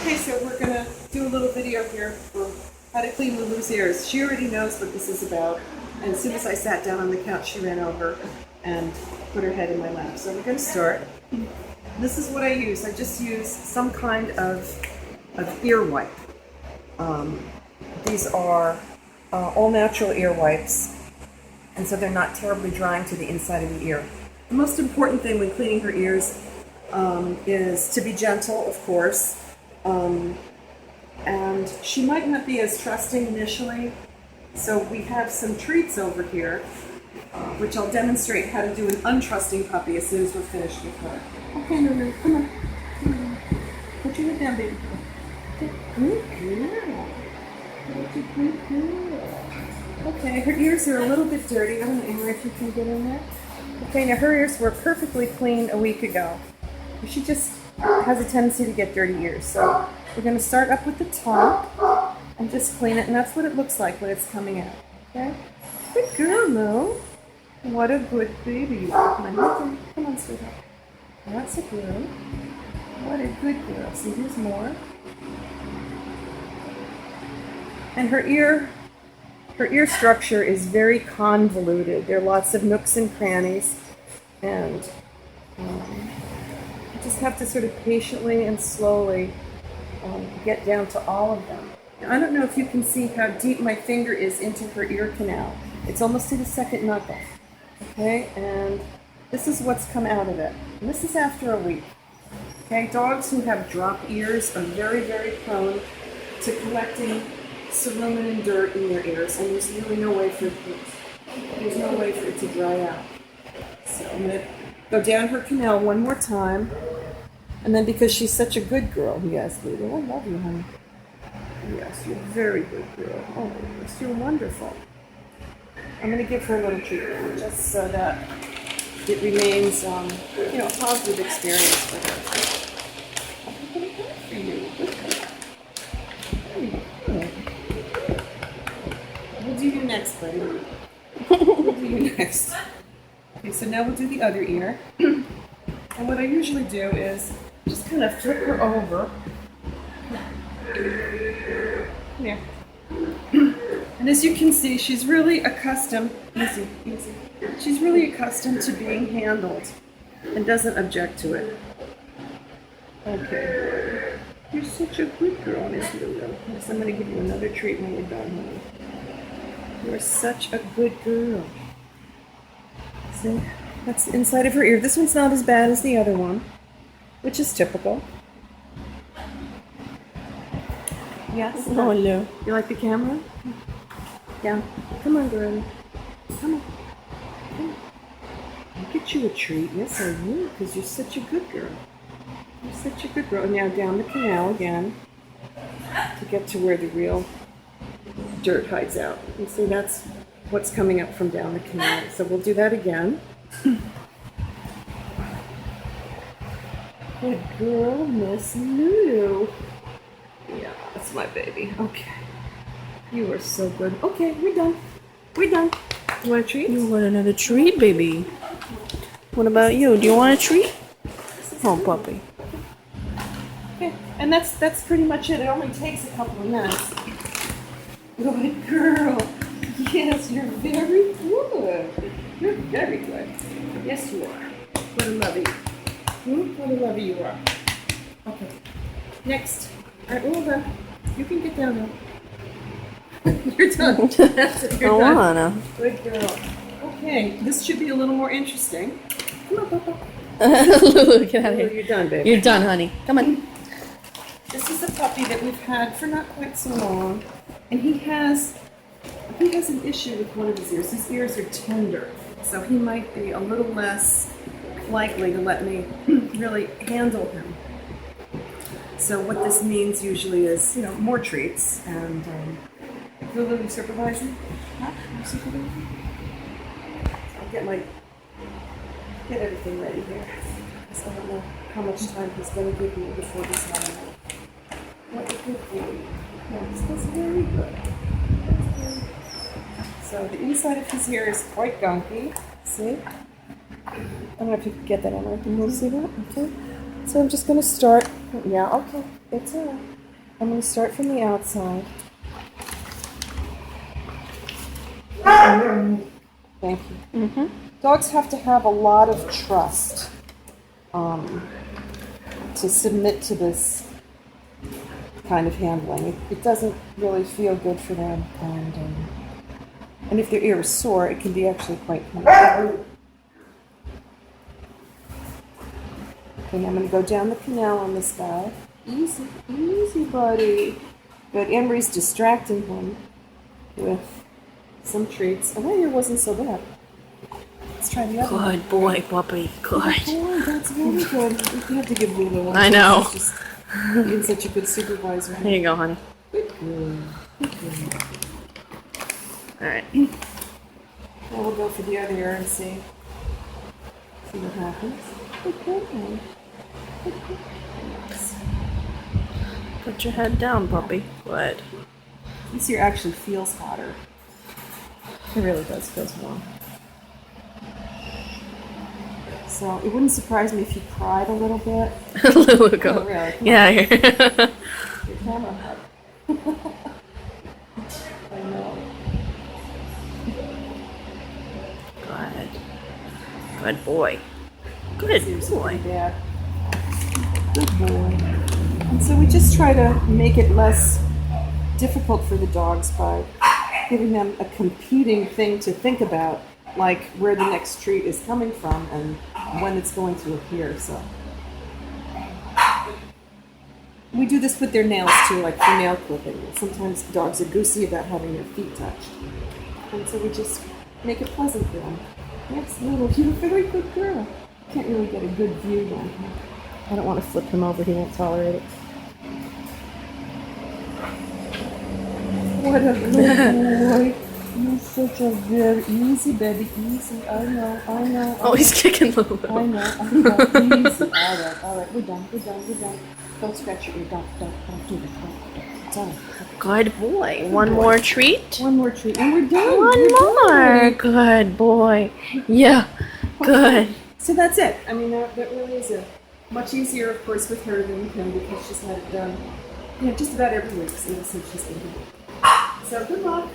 Okay, so we're going to do a little video here for how to clean Lulu's ears. She already knows what this is about, and as soon as I sat down on the couch, she ran over and put her head in my lap. So we're going to start. This is what I use. I just use some kind of ear wipe. These are all natural ear wipes, and so they're not terribly drying to the inside of the ear. The most important thing when cleaning her ears is to be gentle, of course. And she might not be as trusting initially, so we have some treats over here, which I'll demonstrate how to do an untrusting puppy as soon as we're finished with her. Okay, Lulu, come on. Come on. Put your head down, baby. Good girl. Good girl. Okay, her ears are a little bit dirty. I don't know, Amber, if you can get in there. Okay, now her ears were perfectly clean a week ago. She just has a tendency to get dirty ears, so we're going to start up with the top and just clean it, and that's what it looks like when it's coming out. Okay? Good girl, Lou. What a good baby you are. Come on, sweetheart. That's a girl. What a good girl. See, here's more. And her ear structure is very convoluted. There are lots of nooks and crannies, and you just have to sort of patiently and slowly get down to all of them. Now, I don't know if you can see how deep my finger is into her ear canal. It's almost to the second knuckle. Okay, and this is what's come out of it. And this is after a week. Okay, dogs who have drop ears are very, very prone to collecting cerumen and dirt in their ears, and there's really no way for it to dry out. So I'm going to go down her canal one more time, and then because she's such a good girl, yes, Lulu, I love you, honey. Yes, you're a very good girl. Oh, yes, you're wonderful. I'm going to give her a little treatment just so that it remains, a positive experience for her. I'm going to do it for you. Good. We'll do you next, buddy. We'll do you next. Okay, so now we'll do the other ear. And what I usually do is just kind of flip her over. Yeah. And as you can see, she's really accustomed, easy. She's really accustomed to being handled and doesn't object to it. Okay. You're such a good girl, Miss Lulu. Yes, I'm going to give you another treat when we're done, honey. You're such a good girl. See? That's the inside of her ear. This one's not as bad as the other one, which is typical. Yes? Oh, no. You like the camera? Yeah. Come on, girl. Come on. I'll get you a treat. Yes, I will, because you're such a good girl. You're such a good girl. Now down the canal again to get to where the real dirt hides out. You see, that's what's coming up from down the canal. So we'll do that again. Good girl, Miss Lulu. Yeah, that's my baby. Okay. You are so good. Okay, we're done. We're done. You want a treat? You want another treat, baby? What about you? Do you want a treat? Oh, puppy. Okay, and that's pretty much it. It only takes a couple of minutes. Good girl. Yes, you're very good. You're very good. Yes, you are. What a lovey. What a lovey you are. Okay. Next. All right, well done. You can get down now. You're done. That's it. You're done. Wanna. Good girl. Okay, this should be a little more interesting. Come on, Papa. Lulu, get out of here. You're done, baby. You're done, honey. Come on. This is a puppy that we've had for not quite so long, and he has an issue with one of his ears. His ears are tender, so he might be a little less likely to let me really handle him. So what this means usually is, more treats. And Lulu, you supervising? Huh? You supervising? I'll get everything ready here. Because I don't know how much time he's going to give me before this morning. What a good boy. Yes, that's very good. So the inside of his ear is quite gunky. See? I don't know if you can get that on. Can you see that? Okay. So I'm just going to start. Yeah, okay. It's all right. I'm going to start from the outside. Thank you. Mm-hmm. Dogs have to have a lot of trust to submit to this kind of handling. It doesn't really feel good for them, and if their ear is sore, it can be actually quite painful. Okay, I'm going to go down the canal on this guy. Easy, easy, buddy. Good. Emery's distracting him with some treats. Oh, that ear wasn't so bad. Let's try the other one. Good boy, puppy. Good. Oh, that's very good. You have to give Lulu one. I know. She's just being such a good supervisor. Here you go, honey. Good girl. Good girl. All right. Now we'll go for the other ear and see what happens. Good girl. Put your head down, puppy. Good. This ear actually feels hotter. It really does. Feels warm. So it wouldn't surprise me if you cried a little bit. Lulu, go. Oh, really? Yeah. Here. Your camera hug. I know. Good. Good boy. Good Seems boy. pretty bad. Good boy. And so we just try to make it less difficult for the dogs by giving them a competing thing to think about, like where the next treat is coming from and when it's going to appear. So we do this with their nails too, like for nail clipping. Sometimes dogs are goosey about having their feet touched, and so we just make it pleasant for them. Yes, Lulu, you're a very good girl. Can't really get a good view down here. I don't want to flip him over, he won't tolerate it. What a good boy. You're such a very easy baby, easy. I know. Oh, he's kicking Lulu. I know. Easy. All right, we're done. Don't scratch your ear, don't do it. Done. Good boy. One more treat. One more treat, and we're done. One more. Good boy. Yeah. Good. So that's it. I mean, that really is it. Much easier, of course, with her than with him because she's had it done, just about every week since she's been here. So good luck.